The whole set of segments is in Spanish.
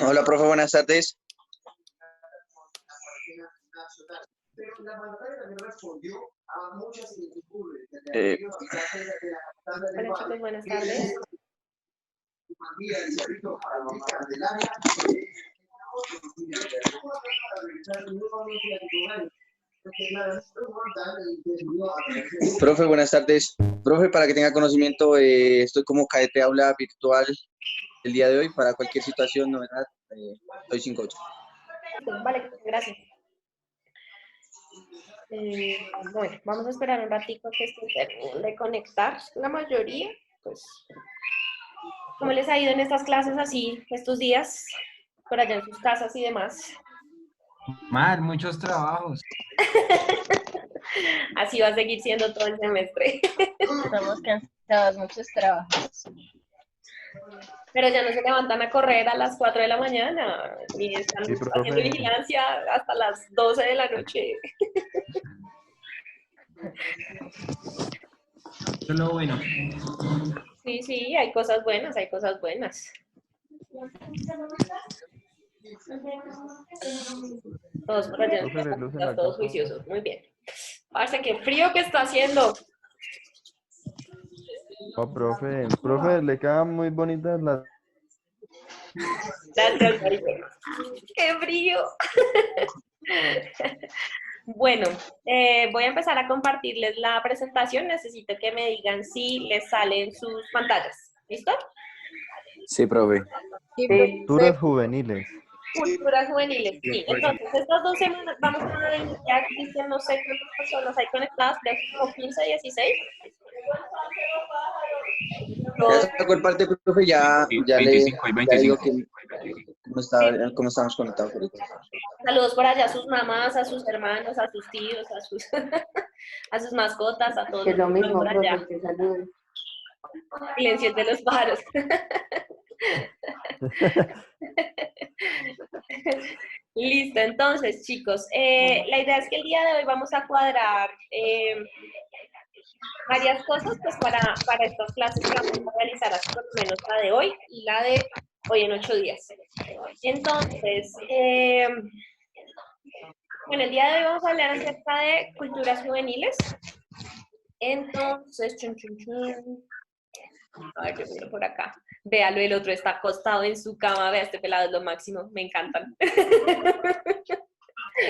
Hola, profe, buenas tardes. Hola chicos, buenas tardes. Profe, buenas tardes. Profe, para que tenga conocimiento, estoy como cadete aula virtual el día de hoy para cualquier situación, novedad. Estoy 5-8. Vale, gracias. Bueno, vamos a esperar un ratito que se terminen de conectar. La mayoría, pues, ¿cómo les ha ido en estas clases así, estos días, por allá en sus casas y demás? Mal, muchos trabajos. Así va a seguir siendo todo el semestre. Estamos cansados, muchos trabajos. Pero ya no se levantan a correr a las 4 de la mañana, ni están Sí, haciendo profe. vigilancia hasta las 12 de la noche. Eso es lo bueno. Sí, sí, hay cosas buenas, hay cosas buenas. Todos por allá, Profe, le lucen la todos capa. juiciosos, muy bien. Parce, qué frío que está haciendo. Oh, profe, le quedan muy bonitas las... Gracias, Maricel. ¡Qué frío! Bueno, voy a empezar a compartirles la presentación. Necesito que me digan si les salen sus pantallas. ¿Listo? Sí, profe. Culturas juveniles. Culturas juveniles, sí. Entonces, estas 2 semanas vamos a iniciar, Cristian, no sé cuántas personas hay conectadas, creo que como 15, 16. Ya sacó el parte, profe, ya 25 y ya le digo 25. que cómo estamos conectados ahorita. Saludos por allá a sus mamás, a sus hermanos, a sus tíos, a sus, a sus mascotas, a todos Que los lo que están mismo, por allá. profe, que saluden. Silencio de los pájaros. Listo, entonces, chicos, la idea es que el día de hoy vamos a cuadrar varias cosas pues para estas clases que vamos a realizar, así por lo menos la de hoy y la de hoy en 8 días. Entonces, bueno, el día de hoy vamos a hablar acerca de culturas juveniles. Entonces, chun, chun, chun. A ver, yo miro por acá. Véalo, el otro está acostado en su cama. Vea, este pelado es lo máximo. Me encantan.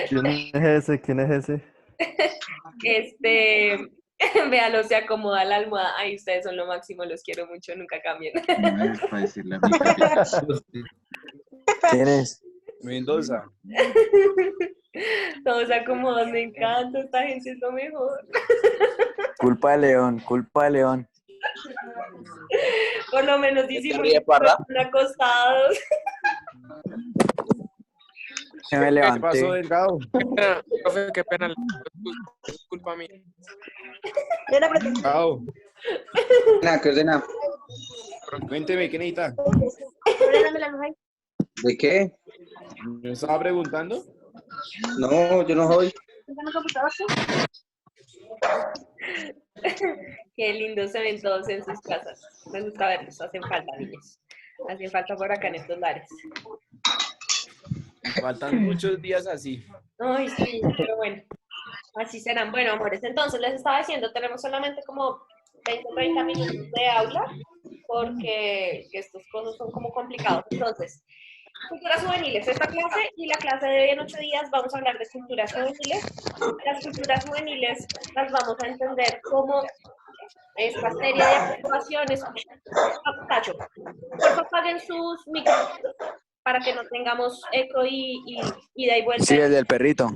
¿Quién es ese? ¿Quién es ese? Véalo, se acomoda la almohada. Ay, ustedes son lo máximo, los quiero mucho, nunca cambien. No es para decirle a mi ¿Quién es? Mendoza. Todos se acomodan, me encanta, esta gente es lo mejor. Culpa de León, culpa de León. Por lo menos hicimos que están acostados. Se me ¿Qué levanté. pasó, Delgado? Profe, qué pena. Es culpa mía. Delgado, Nada, ¿qué ordena? cuénteme, ¿qué necesita? ¿De qué? ¿Me estaba preguntando? No, yo no soy. Qué lindos se ven todos en sus casas. Me gusta verlos, hacen falta, niños. Hacen falta por acá en estos lares. Faltan muchos días así. Ay, sí, pero bueno, así serán. Bueno, amores, entonces les estaba diciendo, tenemos solamente como 20 o 30 minutos de aula, porque estos cosas son como complicados. Entonces, culturas juveniles, esta clase y la clase de hoy en 8 días vamos a hablar de culturas juveniles. Las culturas juveniles las vamos a entender como esta serie de actuaciones. Tacho, por favor, apaguen sus micrófonos para que no tengamos eco y ida y vuelta. Sí, el del perrito.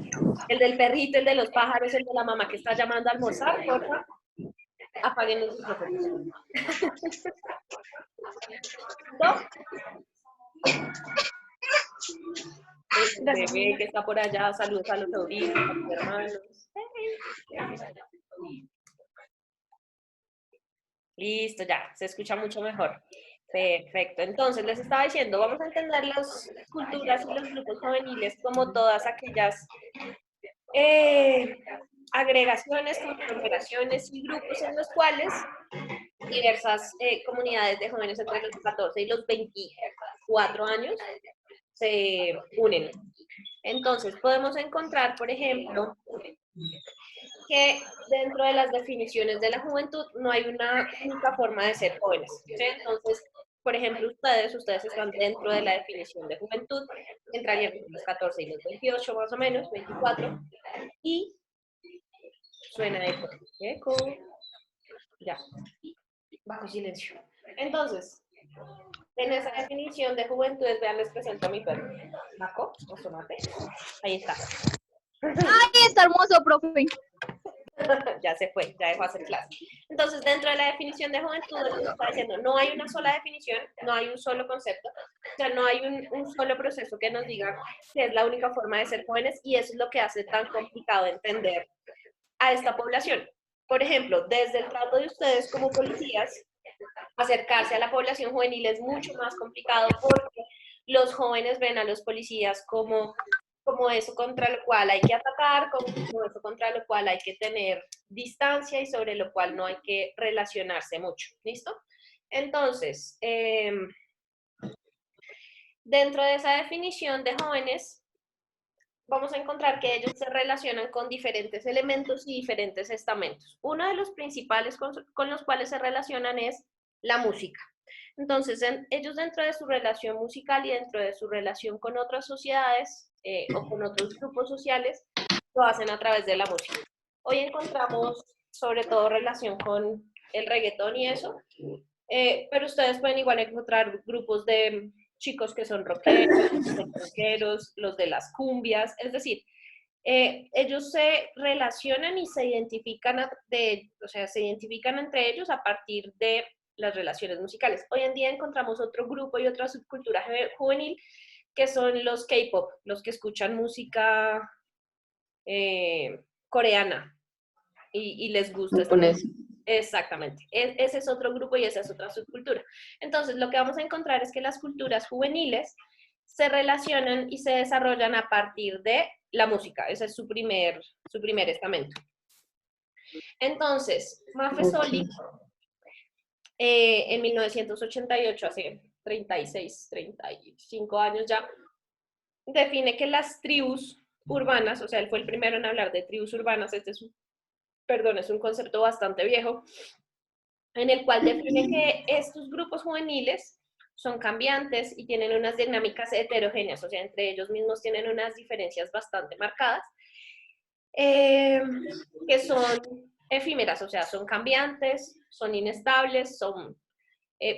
El del perrito, el de los pájaros, el de la mamá que está llamando a almorzar, por favor. Apaguen los micrófonos. ¿No? El bebé que está por allá, saludos a los sobrinos, a los hermanos. Listo, ya, se escucha mucho mejor. Perfecto, entonces les estaba diciendo, vamos a entender las culturas y los grupos juveniles como todas aquellas agregaciones, conglomeraciones y grupos en los cuales diversas comunidades de jóvenes entre los 14 y los 24 años se unen. Entonces, podemos encontrar, por ejemplo, que dentro de las definiciones de la juventud no hay una única forma de ser jóvenes, ¿sí? Entonces, por ejemplo, ustedes están dentro de la definición de juventud, entrarían entre los 14 y los 28 más o menos, 24, y suena eco, ya, bajo silencio. Entonces, en esa definición de juventud, vean, les presento a mi perro, Baco, o Sonate, ahí está. ¡Ay, está hermoso, profe! Ya se fue, ya dejó hacer clase. Entonces, dentro de la definición de juventud, lo que está diciendo, no hay una sola definición, no hay un solo concepto, o sea, no hay un solo proceso que nos diga que es la única forma de ser jóvenes, y eso es lo que hace tan complicado entender a esta población. Por ejemplo, desde el trato de ustedes como policías, acercarse a la población juvenil es mucho más complicado porque los jóvenes ven a los policías como eso contra lo cual hay que atacar, como eso contra lo cual hay que tener distancia y sobre lo cual no hay que relacionarse mucho. ¿Listo? Entonces, dentro de esa definición de jóvenes, vamos a encontrar que ellos se relacionan con diferentes elementos y diferentes estamentos. Uno de los principales con los cuales se relacionan es la música. Entonces, ellos dentro de su relación musical y dentro de su relación con otras sociedades o con otros grupos sociales, lo hacen a través de la música. Hoy encontramos sobre todo relación con el reggaetón y eso, pero ustedes pueden igual encontrar grupos de chicos que son rockeros, los de las cumbias, es decir, ellos se relacionan y se identifican, se identifican entre ellos a partir de las relaciones musicales. Hoy en día encontramos otro grupo y otra subcultura juvenil que son los K-pop, los que escuchan música coreana y les gusta. Exactamente. Ese es otro grupo y esa es otra subcultura. Entonces, lo que vamos a encontrar es que las culturas juveniles se relacionan y se desarrollan a partir de la música. Ese es su primer estamento. Entonces, Maffesoli, en 1988, hace 36, 35 años ya, define que las tribus urbanas, o sea, él fue el primero en hablar de tribus urbanas, es un concepto bastante viejo, en el cual define que estos grupos juveniles son cambiantes y tienen unas dinámicas heterogéneas, o sea, entre ellos mismos tienen unas diferencias bastante marcadas, que son efímeras, o sea, son cambiantes, son inestables, son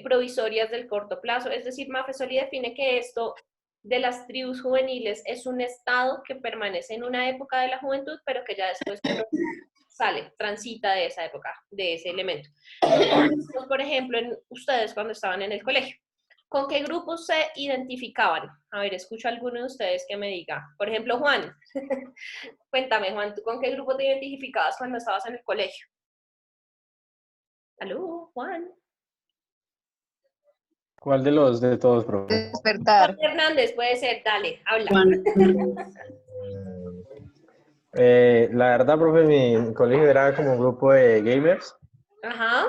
provisorias del corto plazo. Es decir, Maffesoli define que esto de las tribus juveniles es un estado que permanece en una época de la juventud, pero que ya después sale, transita de esa época, de ese elemento. Entonces, por ejemplo, ustedes cuando estaban en el colegio, ¿con qué grupos se identificaban? A ver, escucho a alguno de ustedes que me diga. Por ejemplo, Juan. Cuéntame, Juan, ¿tú con qué grupo te identificabas cuando estabas en el colegio? ¿Aló, Juan? ¿Cuál de los de todos, profe? Despertar. Juan Hernández, puede ser, dale, habla. La verdad, profe, mi colegio era como un grupo de gamers. Ajá.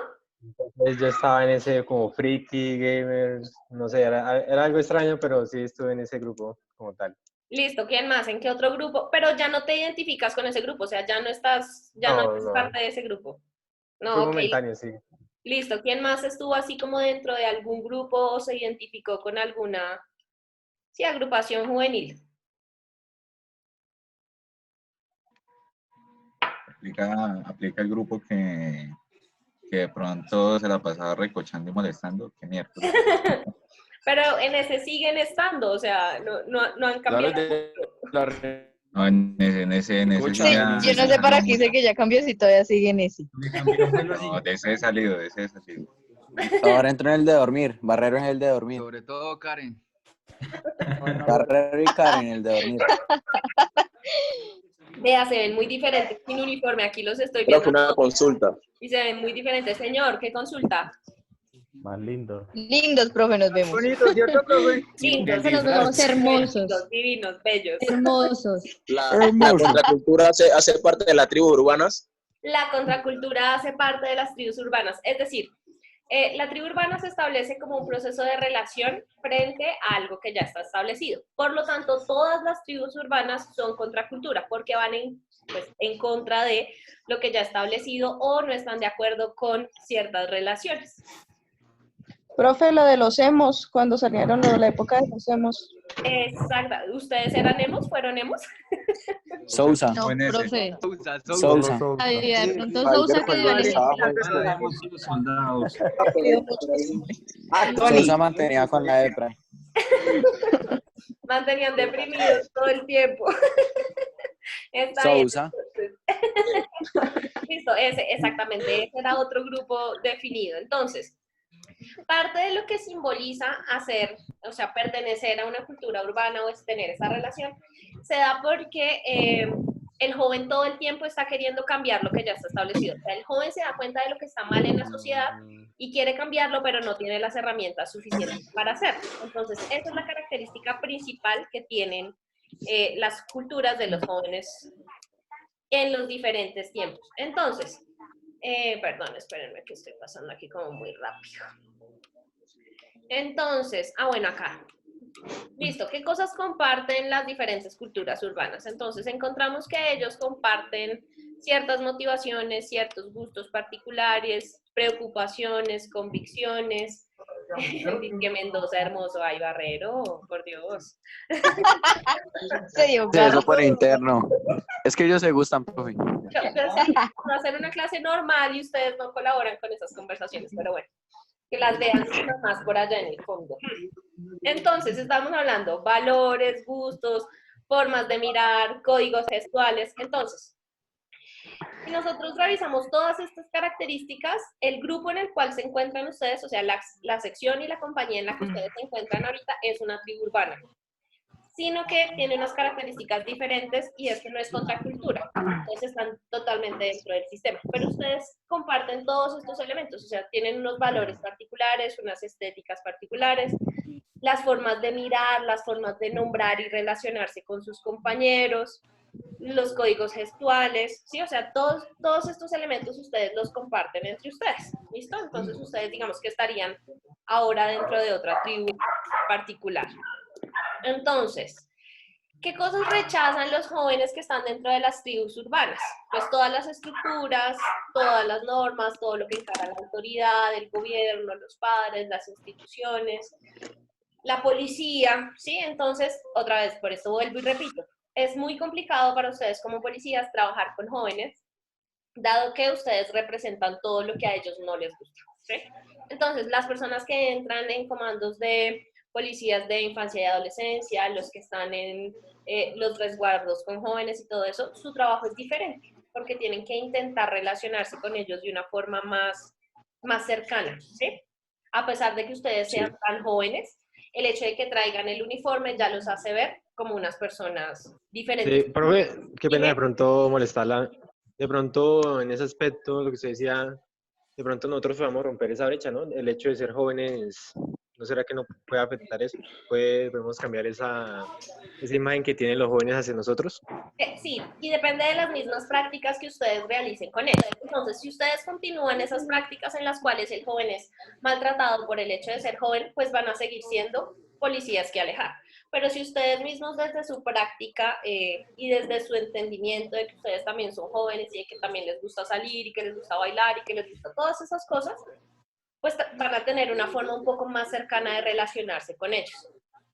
Entonces yo estaba en ese como friki gamers, no sé, era algo extraño, pero sí estuve en ese grupo como tal. Listo, ¿quién más? ¿En qué otro grupo? Pero ya no te identificas con ese grupo, o sea, ya no estás, no eres parte de ese grupo. No, fue ok. momentáneo, sí. Listo, ¿quién más estuvo así como dentro de algún grupo o se identificó con alguna, sí, agrupación juvenil? Aplica el grupo que de pronto se la pasaba recochando y molestando. Qué mierda. Pero en ese siguen estando, o sea, no han cambiado. No, en ese Sí, ya, yo no sé para qué dice que ya cambió si todavía sigue en ese. no, de ese he salido, Ahora entro en el de dormir. Barrero en el de dormir. Sobre todo Karen. Barrero y Karen en el de dormir. Vea, se ven muy diferentes sin uniforme, aquí los estoy viendo. Una consulta. Y se ven muy diferentes. Señor, ¿qué consulta? Más lindo. Lindos, profe, nos vemos. Bonito, ¿cierto, profe? Lindos, Profe, nos vemos hermosos. lindos, divinos, bellos. Hermosos. La contracultura hace parte de las tribus urbanas. La contracultura hace parte de las tribus urbanas, es decir, la tribu urbana se establece como un proceso de relación frente a algo que ya está establecido. Por lo tanto, todas las tribus urbanas son contracultura porque van en contra de lo que ya está establecido o no están de acuerdo con ciertas relaciones. Profe, lo de los emos, cuando salieron lo de la época de los emos. Exacto. ¿Ustedes eran emos? ¿Fueron emos? Sousa. No, profe. Sousa. Ay, de pronto Sousa que dio el Soldados. Sousa mantenía con la EPRA. Mantenían deprimidos todo el tiempo. Está bien. Sousa. Listo, exactamente, ese era otro grupo definido. Entonces, parte de lo que simboliza pertenecer a una cultura urbana o es tener esa relación, se da porque el joven todo el tiempo está queriendo cambiar lo que ya está establecido. O sea, el joven se da cuenta de lo que está mal en la sociedad y quiere cambiarlo, pero no tiene las herramientas suficientes para hacerlo. Entonces, esa es la característica principal que tienen las culturas de los jóvenes en los diferentes tiempos. Entonces, perdón, espérenme que estoy pasando aquí como muy rápido. Entonces, bueno, acá. Listo, ¿qué cosas comparten las diferentes culturas urbanas? Entonces, encontramos que ellos comparten ciertas motivaciones, ciertos gustos particulares, preocupaciones, convicciones. Que Mendoza hermoso, ay, Barrero, por Dios. Sí, eso por interno. Es que ellos se gustan, profe. Va a ser una clase normal y ustedes no colaboran con esas conversaciones, pero bueno, que las vean más por allá en el fondo. Entonces, estamos hablando valores, gustos, formas de mirar, códigos gestuales. Entonces, si nosotros revisamos todas estas características, el grupo en el cual se encuentran ustedes, o sea, la sección y la compañía en la que ustedes se encuentran ahorita es una tribu urbana, sino que tiene unas características diferentes y es que no es contracultura. Entonces están totalmente dentro del sistema. Pero ustedes comparten todos estos elementos, o sea, tienen unos valores particulares, unas estéticas particulares, las formas de mirar, las formas de nombrar y relacionarse con sus compañeros, los códigos gestuales, ¿sí? O sea, todos estos elementos ustedes los comparten entre ustedes, ¿listo? Entonces ustedes digamos que estarían ahora dentro de otra tribu particular. Entonces, ¿qué cosas rechazan los jóvenes que están dentro de las tribus urbanas? Pues todas las estructuras, todas las normas, todo lo que encara la autoridad, el gobierno, los padres, las instituciones, la policía, ¿sí? Entonces, otra vez, por eso vuelvo y repito, es muy complicado para ustedes como policías trabajar con jóvenes, dado que ustedes representan todo lo que a ellos no les gusta, ¿sí? Entonces, las personas que entran en comandos de policías de infancia y adolescencia, los que están en los resguardos con jóvenes y todo eso, su trabajo es diferente, porque tienen que intentar relacionarse con ellos de una forma más cercana, ¿sí? A pesar de que ustedes sean tan jóvenes, el hecho de que traigan el uniforme ya los hace ver como unas personas diferentes. Sí, profe, qué pena de pronto molestarla. De pronto, en ese aspecto, lo que usted decía, de pronto nosotros podemos romper esa brecha, ¿no? El hecho de ser jóvenes, ¿no será que no puede afectar eso? ¿Podemos cambiar esa imagen que tienen los jóvenes hacia nosotros? Sí, y depende de las mismas prácticas que ustedes realicen con ellos. Entonces, si ustedes continúan esas prácticas en las cuales el joven es maltratado por el hecho de ser joven, pues van a seguir siendo policías que alejar. Pero si ustedes mismos desde su práctica y desde su entendimiento de que ustedes también son jóvenes y de que también les gusta salir y que les gusta bailar y que les gusta todas esas cosas, pues van a tener una forma un poco más cercana de relacionarse con ellos.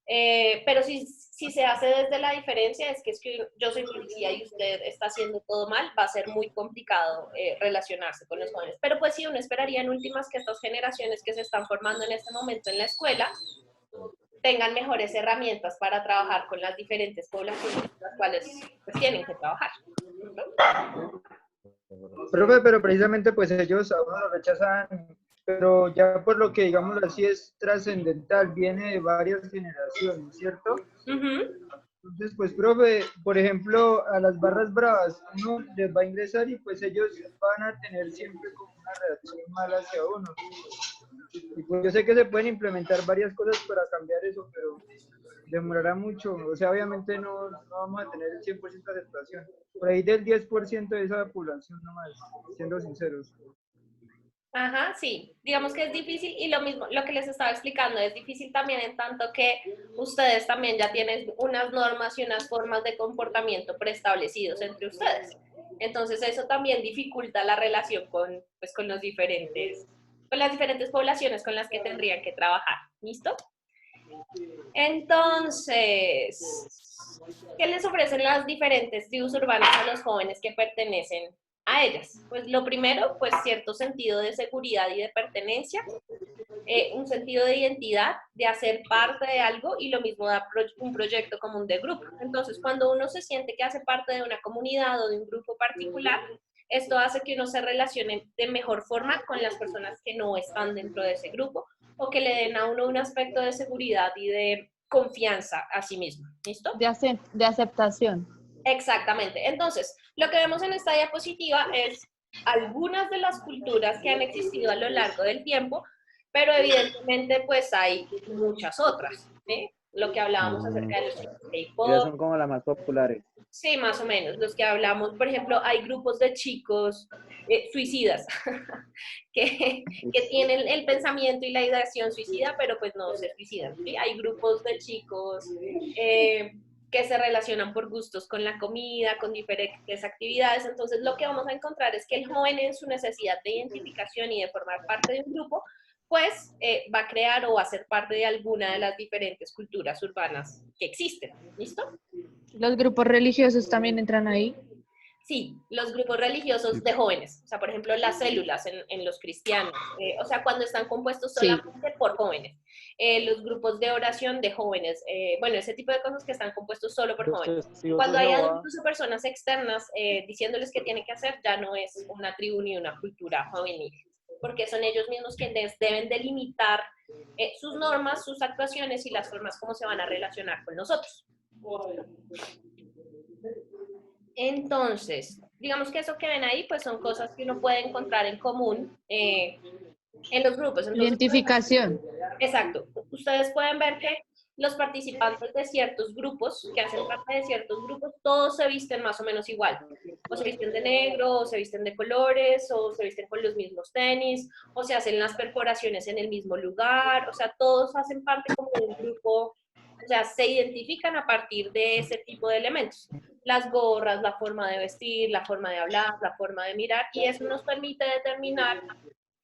Pero si se hace desde la diferencia, es que yo soy policía y usted está haciendo todo mal, va a ser muy complicado relacionarse con los jóvenes. Pero pues sí, uno esperaría en últimas que estas generaciones que se están formando en este momento en la escuela tengan mejores herramientas para trabajar con las diferentes poblaciones con las cuales pues, tienen que trabajar. Profe, pero precisamente pues ellos a uno lo rechazan, pero ya por lo que digamos así es trascendental, viene de varias generaciones, ¿cierto? Entonces, pues profe, por ejemplo, a las barras bravas uno les va a ingresar y pues ellos van a tener siempre como una reacción mala hacia uno. Y pues yo sé que se pueden implementar varias cosas para cambiar eso, pero demorará mucho. O sea, obviamente no vamos a tener el 100% de aceptación. Por ahí del 10% de esa población nomás, siendo sinceros. Ajá, sí. Digamos que es difícil y lo mismo, lo que les estaba explicando, es difícil también en tanto que ustedes también ya tienen unas normas y unas formas de comportamiento preestablecidos entre ustedes. Entonces eso también dificulta la relación con, pues, con las diferentes poblaciones con las que tendrían que trabajar. ¿Listo? Entonces, ¿qué les ofrecen las diferentes tribus urbanas a los jóvenes que pertenecen a ellas? Pues lo primero, pues cierto sentido de seguridad y de pertenencia, un sentido de identidad, de hacer parte de algo y lo mismo da un proyecto común de grupo. Entonces, cuando uno se siente que hace parte de una comunidad o de un grupo particular, esto hace que uno se relacione de mejor forma con las personas que no están dentro de ese grupo o que le den a uno un aspecto de seguridad y de confianza a sí mismo. ¿Listo? De aceptación. Exactamente. Entonces, lo que vemos en esta diapositiva es algunas de las culturas que han existido a lo largo del tiempo, pero evidentemente pues hay muchas otras, ¿sí? Lo que hablábamos acerca de los K-pop. Ellas son como las más populares. Sí, más o menos. Los que hablamos, por ejemplo, hay grupos de chicos suicidas que tienen el pensamiento y la ideación suicida, pero pues no se suicidan, ¿sí? Hay grupos de chicos que se relacionan por gustos con la comida, con diferentes actividades. Entonces, lo que vamos a encontrar es que el joven en su necesidad de identificación y de formar parte de un grupo, pues va a crear o va a ser parte de alguna de las diferentes culturas urbanas que existen. ¿Listo? ¿Los grupos religiosos también entran ahí? Sí, los grupos religiosos de jóvenes, o sea, por ejemplo, las células en los cristianos, o sea, cuando están compuestos solamente por jóvenes, los grupos de oración de jóvenes, bueno, ese tipo de cosas que están compuestos solo por jóvenes. Cuando hay incluso personas externas diciéndoles qué tienen que hacer, ya no es una tribu ni una cultura juvenil, porque son ellos mismos quienes deben delimitar sus normas, sus actuaciones y las formas como se van a relacionar con nosotros. Entonces, digamos que eso que ven ahí, pues son cosas que uno puede encontrar en común en los grupos. Entonces, identificación. Exacto. Ustedes pueden ver que los participantes de ciertos grupos, que hacen parte de ciertos grupos, todos se visten más o menos igual. O se visten de negro, o se visten de colores, o se visten con los mismos tenis, o se hacen las perforaciones en el mismo lugar. O sea, todos hacen parte como de un grupo. O sea, se identifican a partir de ese tipo de elementos. Las gorras, la forma de vestir, la forma de hablar, la forma de mirar, y eso nos permite determinar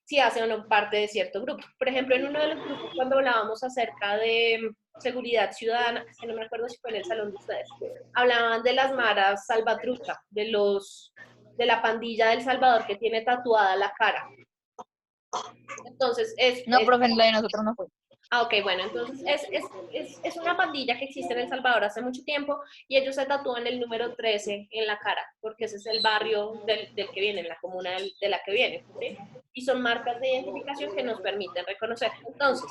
si hace o no parte de cierto grupo. Por ejemplo, en uno de los grupos, cuando hablábamos acerca de seguridad ciudadana, que no me acuerdo si fue en el salón de ustedes, hablaban de las maras salvatrucha, de la pandilla del Salvador que tiene tatuada la cara. Entonces, No, profe, la de nosotros no fue. Ah, ok, bueno, entonces es una pandilla que existe en El Salvador hace mucho tiempo y ellos se tatúan el número 13 en la cara, porque ese es el barrio del que vienen, la comuna de la que vienen, ¿sí? Y son marcas de identificación que nos permiten reconocer. Entonces,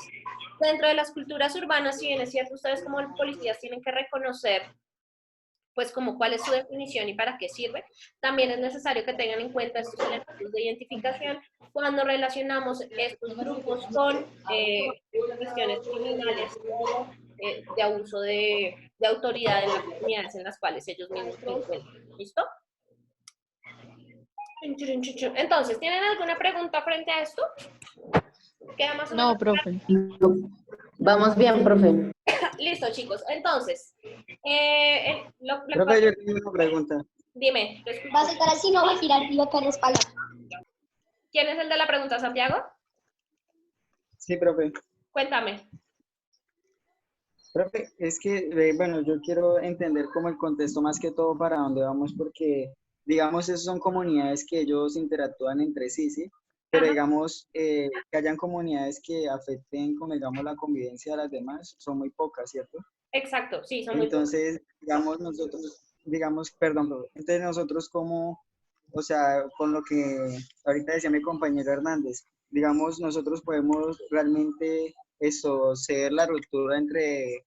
dentro de las culturas urbanas, si bien es cierto, ustedes como policías tienen que reconocer pues como cuál es su definición y para qué sirve, también es necesario que tengan en cuenta estos elementos de identificación cuando relacionamos estos grupos con cuestiones criminales o de abuso de autoridad en las comunidades en las cuales ellos mismos se encuentran. ¿Listo? Entonces, ¿tienen alguna pregunta frente a esto? ¿Queda más o menos? No, profe. Vamos bien, profe. Listo, chicos. Entonces, profe, yo tengo una pregunta. Dime. Va a sacar así, no va a girar y va a caer espalda. ¿Quién es el de la pregunta, Santiago? Sí, profe. Cuéntame. Profe, es que, bueno, yo quiero entender como el contexto más que todo para dónde vamos, porque, digamos, esas son comunidades que ellos interactúan entre sí, ¿sí? Pero, digamos, que hayan comunidades que afecten, como, digamos, la convivencia de las demás, son muy pocas, ¿cierto? Exacto, sí, son muy pocas. Entonces, digamos, perdón, profe, entonces nosotros como, o sea, con lo que ahorita decía mi compañero Hernández, digamos, nosotros podemos realmente ser la ruptura entre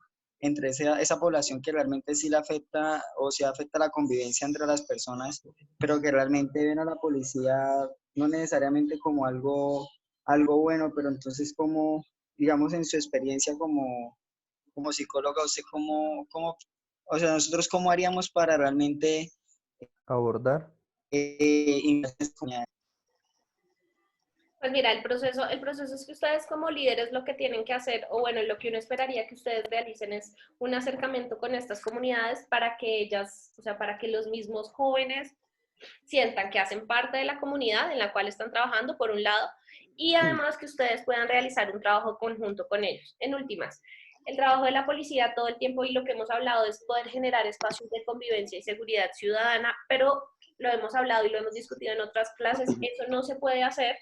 esa población que realmente sí le afecta o sí afecta la convivencia entre las personas, pero que realmente ven a la policía no necesariamente como algo algo bueno, pero entonces como, digamos, en su experiencia como psicóloga, usted o sea, nosotros cómo haríamos para realmente Abordar. Pues mira, el proceso es que ustedes como líderes lo que tienen que hacer, o bueno, lo que uno esperaría que ustedes realicen es un acercamiento con estas comunidades para que ellas, o sea, para que los mismos jóvenes sientan que hacen parte de la comunidad en la cual están trabajando, por un lado, y además que ustedes puedan realizar un trabajo conjunto con ellos. En últimas, el trabajo de la policía todo el tiempo y lo que hemos hablado es poder generar espacios de convivencia y seguridad ciudadana, pero lo hemos hablado y lo hemos discutido en otras clases, eso no se puede hacer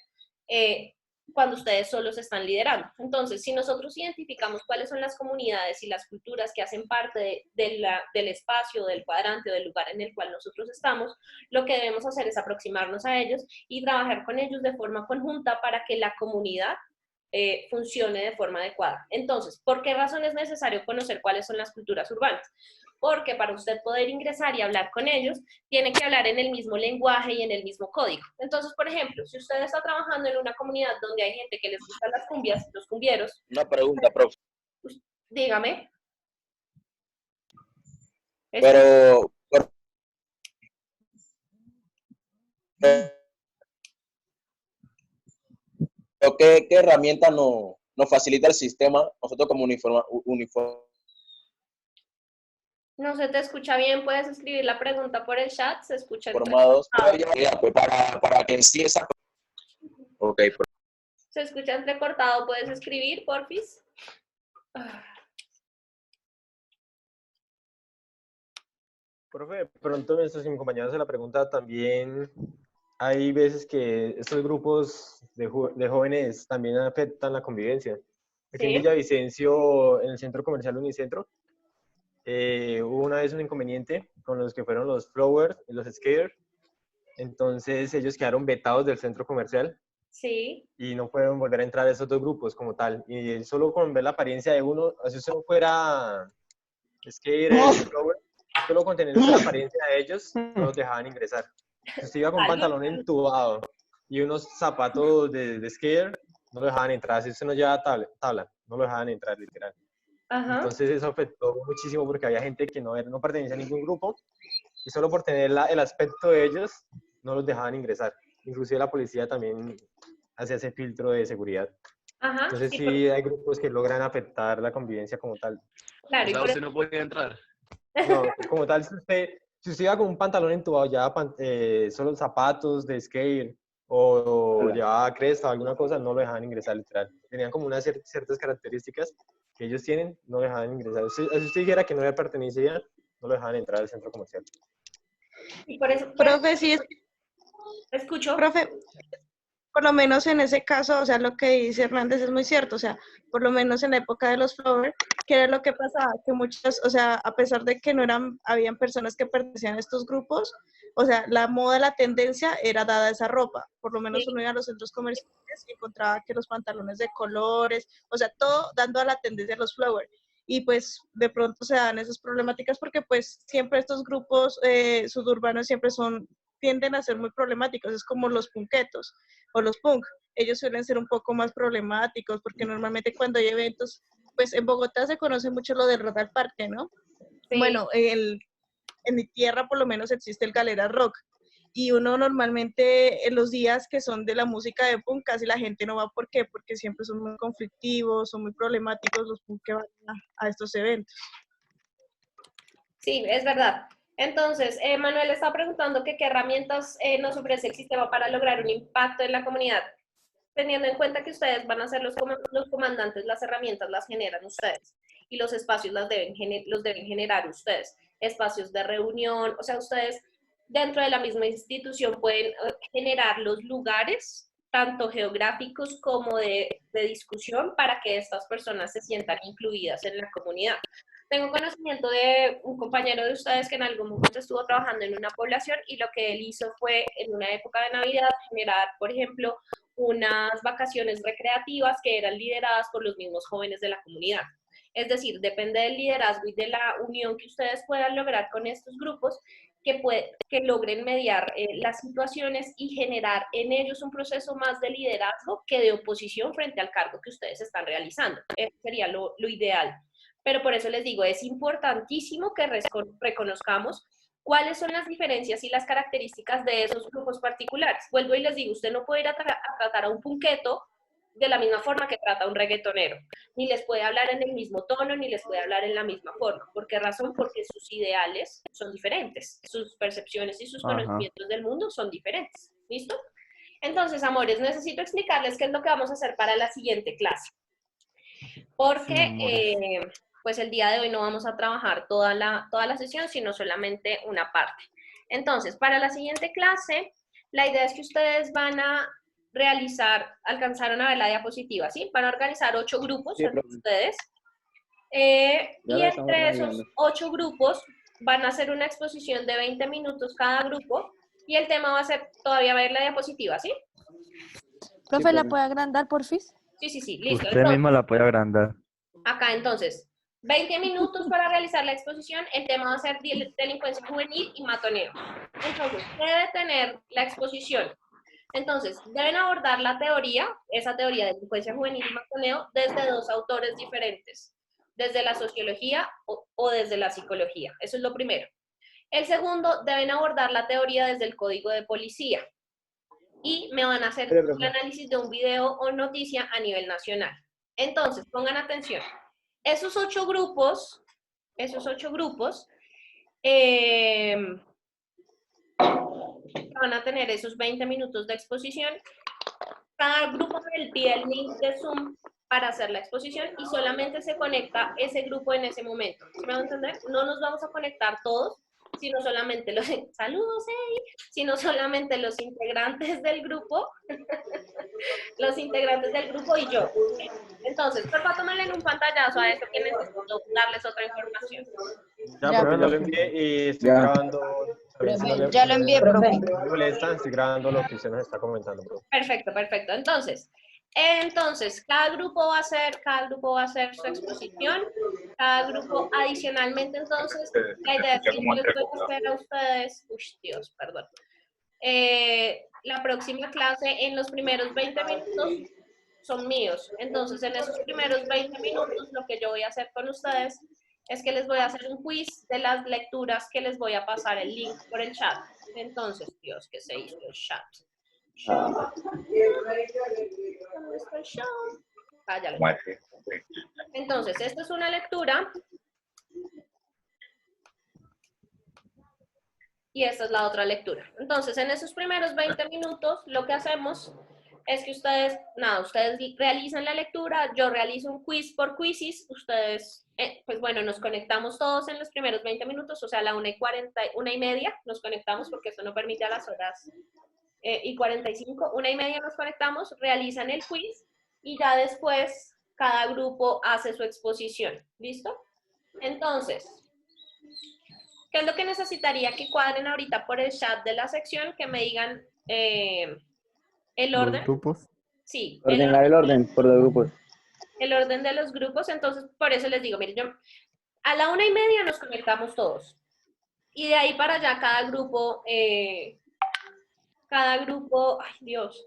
cuando ustedes solos están liderando. Entonces, si nosotros identificamos cuáles son las comunidades y las culturas que hacen parte del espacio, del cuadrante o del lugar en el cual nosotros estamos, lo que debemos hacer es aproximarnos a ellos y trabajar con ellos de forma conjunta para que la comunidad funcione de forma adecuada. Entonces, ¿por qué razón es necesario conocer cuáles son las culturas urbanas? Porque para usted poder ingresar y hablar con ellos, tiene que hablar en el mismo lenguaje y en el mismo código. Entonces, por ejemplo, si usted está trabajando en una comunidad donde hay gente que les gustan las cumbias, los cumbieros. Una pregunta, profe. Dígame. Pero ¿qué herramienta nos facilita el sistema? Nosotros como No se te escucha bien, puedes escribir la pregunta por el chat, se escucha informados para que en sí esa... Ok. Se escucha entrecortado, ¿puedes escribir, porfis? Profe, de pronto nuestros compañeros de la pregunta también hay veces que estos grupos de jóvenes también afectan la convivencia. Aquí en Villavicencio, en el centro comercial Unicentro, hubo una vez un inconveniente con los que fueron los Flowers y los Skaters. Entonces ellos quedaron vetados del centro comercial. Sí. Y no pueden volver a entrar a esos dos grupos como tal. Y solo con ver la apariencia de uno, así usted no fuera Skater, Flower, solo con tener la apariencia de ellos, no los dejaban ingresar. Si usted iba con un pantalón entubado y unos zapatos de Skater, no lo dejaban entrar. Si usted no llevaba tabla, no lo dejaban entrar, literal. Ajá. Entonces eso afectó muchísimo porque había gente que no pertenecía a ningún grupo y solo por tener el aspecto de ellos no los dejaban ingresar. Inclusive la policía también hace ese filtro de seguridad. Ajá, entonces sí hay grupos que logran afectar la convivencia como tal. Claro, o sea, usted no podía entrar. No, como tal, si usted iba con un pantalón entubado, llevaba solo zapatos de skate o llevaba cresta o alguna cosa, no lo dejaban ingresar literal. Tenían como unas ciertas características que ellos tienen, no lo dejaban ingresar. Si usted dijera que no le pertenecía, no lo dejaban entrar al centro comercial. Y por eso, profe, sí, escucho. Profe, por lo menos en ese caso, o sea, lo que dice Hernández es muy cierto, o sea, por lo menos en la época de los Flower, que era lo que pasaba, que muchas, o sea, a pesar de que no habían personas que pertenecían a estos grupos, o sea, la moda, la tendencia era dada esa ropa, por lo menos uno iba a los centros comerciales y encontraba que los pantalones de colores, o sea, todo dando a la tendencia de los Flower. Y pues de pronto se dan esas problemáticas porque pues siempre estos grupos suburbanos siempre tienden a ser muy problemáticos, es como los punquetos o los punk, ellos suelen ser un poco más problemáticos porque normalmente cuando hay eventos, pues en Bogotá se conoce mucho lo del Rock al Parque, ¿no? Sí. Bueno, en mi tierra por lo menos existe el Galera Rock y uno normalmente en los días que son de la música de punk casi la gente no va. ¿Por qué? Porque siempre son muy conflictivos, son muy problemáticos los punk que van a estos eventos. Sí, es verdad. Entonces, Manuel está preguntando que qué herramientas nos ofrece el sistema para lograr un impacto en la comunidad. Teniendo en cuenta que ustedes van a ser los comandantes, las herramientas las generan ustedes y los espacios los deben generar ustedes. Espacios de reunión, o sea, ustedes dentro de la misma institución pueden generar los lugares, tanto geográficos como de discusión, para que estas personas se sientan incluidas en la comunidad. Tengo conocimiento de un compañero de ustedes que en algún momento estuvo trabajando en una población y lo que él hizo fue, en una época de Navidad, generar, por ejemplo, unas vacaciones recreativas que eran lideradas por los mismos jóvenes de la comunidad. Es decir, depende del liderazgo y de la unión que ustedes puedan lograr con estos grupos, que logren mediar las situaciones y generar en ellos un proceso más de liderazgo que de oposición frente al cargo que ustedes están realizando. Eso sería lo ideal. Pero por eso les digo, es importantísimo que reconozcamos cuáles son las diferencias y las características de esos grupos particulares. Vuelvo y les digo, usted no puede ir a tratar a un punqueto de la misma forma que trata a un reggaetonero. Ni les puede hablar en el mismo tono, ni les puede hablar en la misma forma. ¿Por qué razón? Porque sus ideales son diferentes. Sus percepciones y sus conocimientos del mundo son diferentes. ¿Listo? Entonces, amores, necesito explicarles qué es lo que vamos a hacer para la siguiente clase. Porque, pues el día de hoy no vamos a trabajar toda la sesión, sino solamente una parte. Entonces, para la siguiente clase, la idea es que ustedes van a alcanzaron a ver la diapositiva, ¿sí? Van a organizar 8 grupos entre ustedes. Y entre esos 8 grupos van a hacer una exposición de 20 minutos cada grupo y el tema va a ser, todavía ver la diapositiva, ¿sí? Profe, ¿la puede agrandar, porfis? Sí, listo. Usted mismo la puede agrandar. Acá, entonces, 20 minutos para realizar la exposición. El tema va a ser delincuencia juvenil y matoneo. Entonces, debe tener la exposición. Entonces, deben abordar la teoría, esa teoría de delincuencia juvenil y matoneo, desde 2 autores diferentes, desde la sociología o desde la psicología. Eso es lo primero. El segundo, deben abordar la teoría desde el código de policía. Y me van a hacer un análisis de un video o noticia a nivel nacional. Entonces, pongan atención. Esos 8 grupos van a tener esos 20 minutos de exposición. Cada grupo me pide el link de Zoom para hacer la exposición y solamente se conecta ese grupo en ese momento. ¿Sí me van a entender? No nos vamos a conectar todos, sino solamente los saludos, sino solamente los integrantes del grupo, los integrantes del grupo y yo. Entonces, porfa, tómenle en un pantallazo a eso que necesito darles otra información. Ya lo envié y estoy grabando. Ya lo envié, profe. No me molesta, estoy grabando lo que usted nos está comentando, profe. Perfecto. Entonces, cada grupo va a hacer su exposición, cada grupo adicionalmente, entonces, la idea es que yo les voy a hacer a ustedes, la próxima clase en los primeros 20 minutos son míos, entonces en esos primeros 20 minutos lo que yo voy a hacer con ustedes es que les voy a hacer un quiz de las lecturas que les voy a pasar el link por el chat. Entonces, Dios, que se hizo el chat. Entonces, esta es una lectura y esta es la otra lectura. Entonces, en esos primeros 20 minutos, lo que hacemos es que ustedes realizan la lectura, yo realizo un quiz por quizzes, ustedes, pues bueno, nos conectamos todos en los primeros 20 minutos, o sea, a la 1:40, 1:30 nos conectamos porque eso no permite a las horas y 45, 1:30 nos conectamos, realizan el quiz y ya después cada grupo hace su exposición. ¿Listo? Entonces, ¿qué es lo que necesitaría que cuadren ahorita por el chat de la sección? Que me digan el orden. ¿Los grupos? Sí. Ordenar el orden por los grupos. El orden de los grupos, entonces por eso les digo, miren, yo a la 1:30 nos conectamos todos. Y de ahí para allá cada grupo, ay Dios,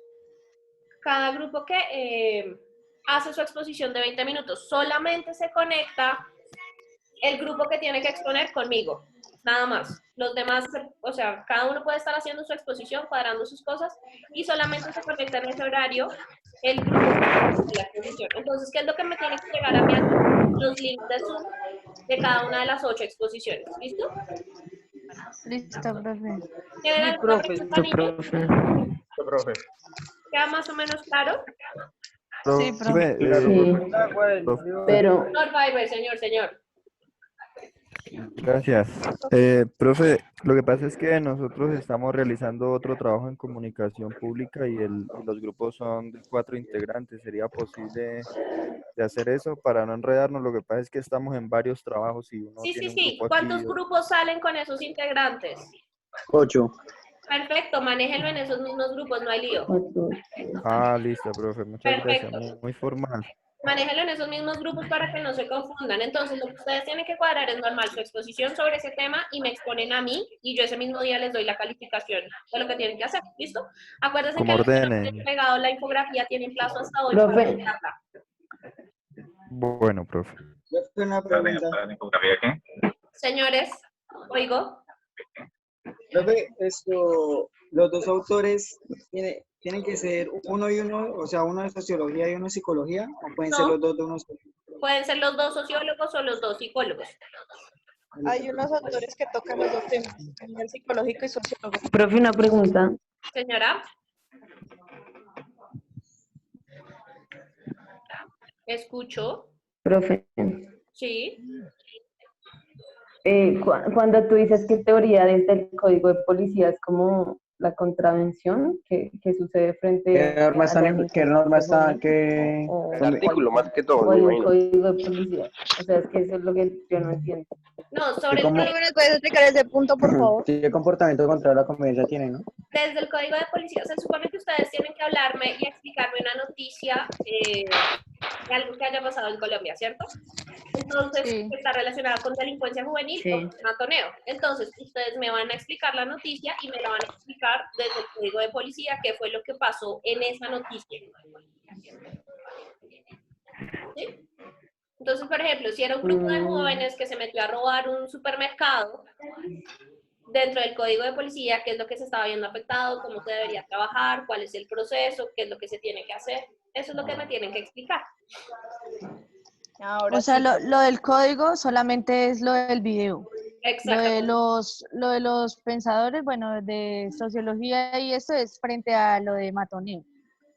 cada grupo que hace su exposición de 20 minutos. Solamente se conecta el grupo que tiene que exponer conmigo, nada más. Los demás, o sea, cada uno puede estar haciendo su exposición, cuadrando sus cosas, y solamente se conecta en ese horario el grupo de la exposición. Entonces, ¿qué es lo que me tiene que llegar a mí? Los links de Zoom de cada una de las 8 exposiciones. ¿Listo? Listo, profe. ¿Tienen alguna pregunta, niños? Profe. ¿Queda más o menos claro? Sí, profe. Pero, Lord Viber, señor. Gracias. Profe, lo que pasa es que nosotros estamos realizando otro trabajo en comunicación pública y los grupos son de 4 integrantes. ¿Sería posible de hacer eso para no enredarnos? Lo que pasa es que estamos en varios trabajos y uno tiene un grupo aquí ¿Cuántos y grupos salen con esos integrantes? 8. Perfecto, manéjenlo en esos mismos grupos, no hay lío. Ah, listo, profe. Muchas Perfecto. gracias. Muy formal. Manéjalo en esos mismos grupos para que no se confundan. Entonces, lo que ustedes tienen que cuadrar es normal su exposición sobre ese tema y me exponen a mí y yo ese mismo día les doy la calificación de lo que tienen que hacer. ¿Listo? Acuérdense Como que los que no ordenen. tienen pegado la infografía tienen plazo hasta hoy para Profe, entregarla. Bueno, profe. Una pregunta. Señores, oigo. Profe, los dos autores tienen que ser uno y uno, o sea, uno de sociología y uno de psicología, o pueden ser No. los dos de uno solo. Pueden ser los dos sociólogos o los dos psicólogos. Hay unos autores que tocan los dos temas, a nivel psicológico y sociólogo. profe, una pregunta. Señora. Escucho. Profe, Sí. cuando tú dices que teoría desde el código de policía es como la contravención que sucede frente ¿Qué norma a está? las ¿Qué norma está? El artículo, más que todo, o me el imagino. código de policía? O sea, es que eso es lo que yo no entiendo. No, sobre el ¿Cómo? código, ¿Me puedes explicar ese punto, por favor? ¿Qué comportamiento contra la convivencia tiene, no? desde el código de policía, se supone que ustedes tienen que hablarme y explicarme una noticia de algo que haya pasado en Colombia, ¿cierto? Entonces, Sí. está relacionada con delincuencia juvenil Sí. o con matoneo. Entonces, ustedes me van a explicar la noticia y me la van a explicar desde el código de policía qué fue lo que pasó en esa noticia. ¿Sí? Entonces, por ejemplo, si era un grupo de jóvenes que se metió a robar un supermercado, dentro del código de policía, qué es lo que se estaba viendo afectado, cómo se debería trabajar, cuál es el proceso, qué es lo que se tiene que hacer. Eso es lo que me tienen que explicar. Ahora O sea, sí. lo del código solamente es lo del video. Exactamente. Lo de los pensadores, bueno, de sociología y eso es frente a lo de matoneo.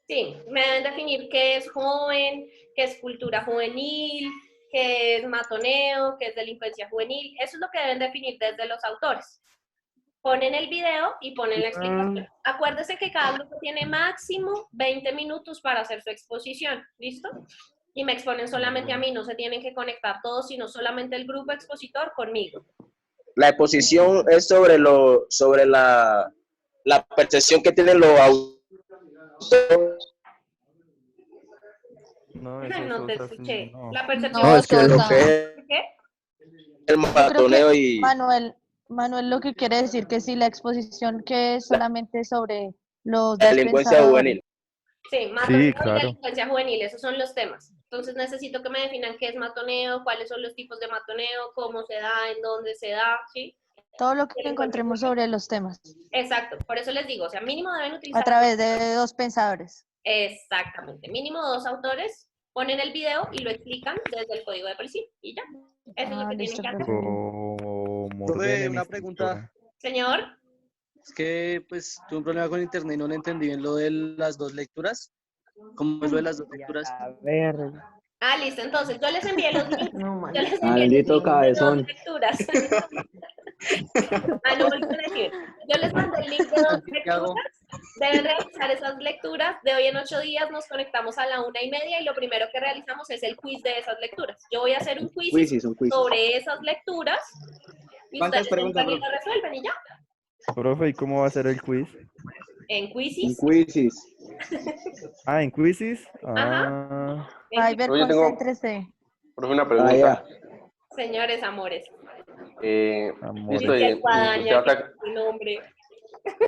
Sí, me deben definir qué es joven, qué es cultura juvenil, qué es matoneo, qué es delincuencia juvenil. Eso es lo que deben definir desde los autores. Ponen el video y ponen la explicación. Acuérdense que cada grupo tiene máximo 20 minutos para hacer su exposición, ¿listo? Y me exponen solamente a mí, no se tienen que conectar todos, sino solamente el grupo expositor conmigo. La exposición es sobre la percepción que tienen los autores. No, Ay, eso no te es así, escuché. no. La percepción. No, es que el- ¿Qué? El Yo creo matoneo que y Manuel lo que quiere decir que si la exposición que es solamente sobre los la dos delincuencia pensadores. juvenil. Sí, matoneo y claro. delincuencia juvenil, esos son los temas. Entonces necesito que me definan qué es matoneo, cuáles son los tipos de matoneo, cómo se da, en dónde se da, ¿sí? Todo lo que encontremos sobre los temas Exacto, por eso les digo, o sea, mínimo deben a utilizar... través de dos pensadores. Exactamente, mínimo 2 autores ponen el video y lo explican desde el código de policía y ya. Eso es lo que Listo, tienen que hacer. Como Profe, ordene la una pregunta. instructora. Señor, Es que pues tuve un problema con internet y no le entendí bien lo de las dos lecturas. ¿Cómo es lo de las dos lecturas? listo, entonces yo les envié los links, yo les envié los Maldito links de cabezón. 2 lecturas. No vuelvo a decir. Yo les mandé el link de 2 lecturas. Deben realizar esas lecturas. De hoy en 8 días nos conectamos a la 1:30 y lo primero que realizamos es el quiz de esas lecturas. Yo voy a hacer un quiz Un quiz. sobre esas lecturas y ¿Cuántas ustedes preguntas, entran y lo resuelven y ya. Profe, ¿y cómo va a ser el quiz? En quizzes. Quizzes. Ah, ¿en quizzes? Ajá. Ay, ver, Pero yo tengo, concéntrese. profe, una pregunta. Señores, amores. Amores. Listo, Qué guadaña, qué nombre.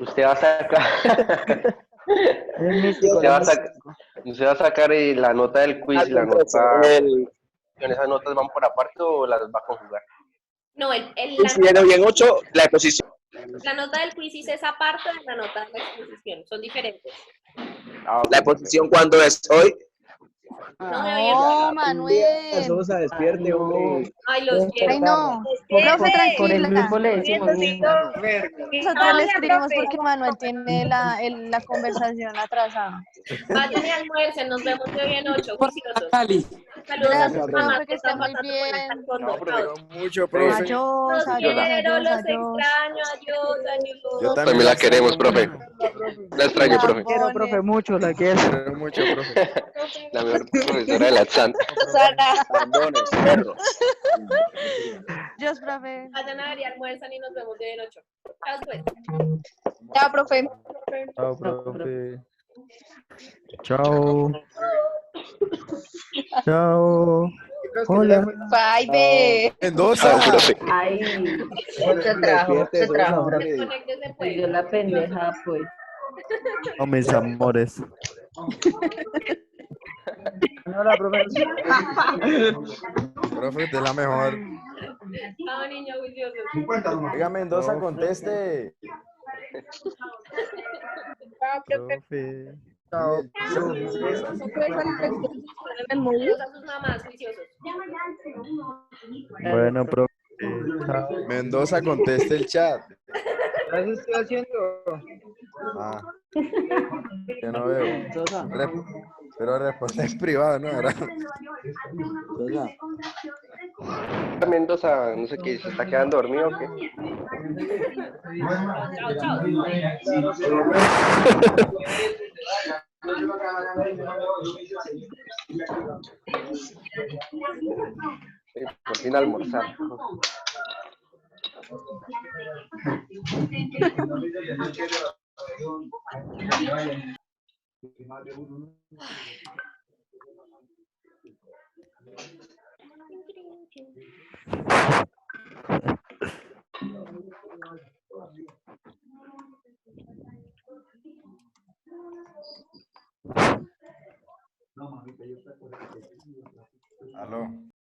usted va a sacar, usted va a sacar la nota del quiz y la nota, ¿esas notas van por aparte o las va a conjugar? No, Si viene bien 8, la exposición. la nota del quiz es aparte de la nota de la exposición, son diferentes. La exposición, ¿cuándo es? Hoy. No, Manuel. Sosa, despierte, hombre. Ay, los quiero. Ay, no. Por el Tranquila. grupo le decimos Nosotros le escribimos porque Manuel tiene la conversación atrasada. Vayan y almuercen, nos vemos de hoy en 8, juiciosos. Saludos a Gracias, sus mamás profe, que que esté están muy pasando por el bien. fondo. Chao. Mucho, profe. Adiós, Los adiós, quiero, adiós, los adiós. extraño, adiós, adiós. Yo También la queremos, profe. La extraño, profe. Quiero, profe, mucho, la quiero. Mucho, profe. La mejor profesora de la Santa. Carbones, perros. Adiós, profe. Vayan a ver y almuerzan y nos vemos de hoy en 8. Chao, pues. Chao, profe. Chao, profe. Chao. Chao. Hola. Bye, be. Mendoza. Ay, mucho trabajo, Despierte, mucho trabajo. hombre. Conéctese, pues. Soy yo la pendeja, pues. Oh, mis amores. Hola, profe. Profe, usted es la mejor. Chao, niño juicioso. Oiga, Mendoza, conteste. Chao, profe. Profe. Chao. Adiós a sus mamás juiciosos. Bueno, profe. Chao. Mendoza, conteste el chat. Ya se estoy haciendo. Ah, yo no veo. Mendoza. Pero responde en privado, ¿no? Ahora. Mendoza. Mendoza, no sé qué, ¿se está quedando dormido o qué? Chao, chao. Sí, por fin almorzar. Aló.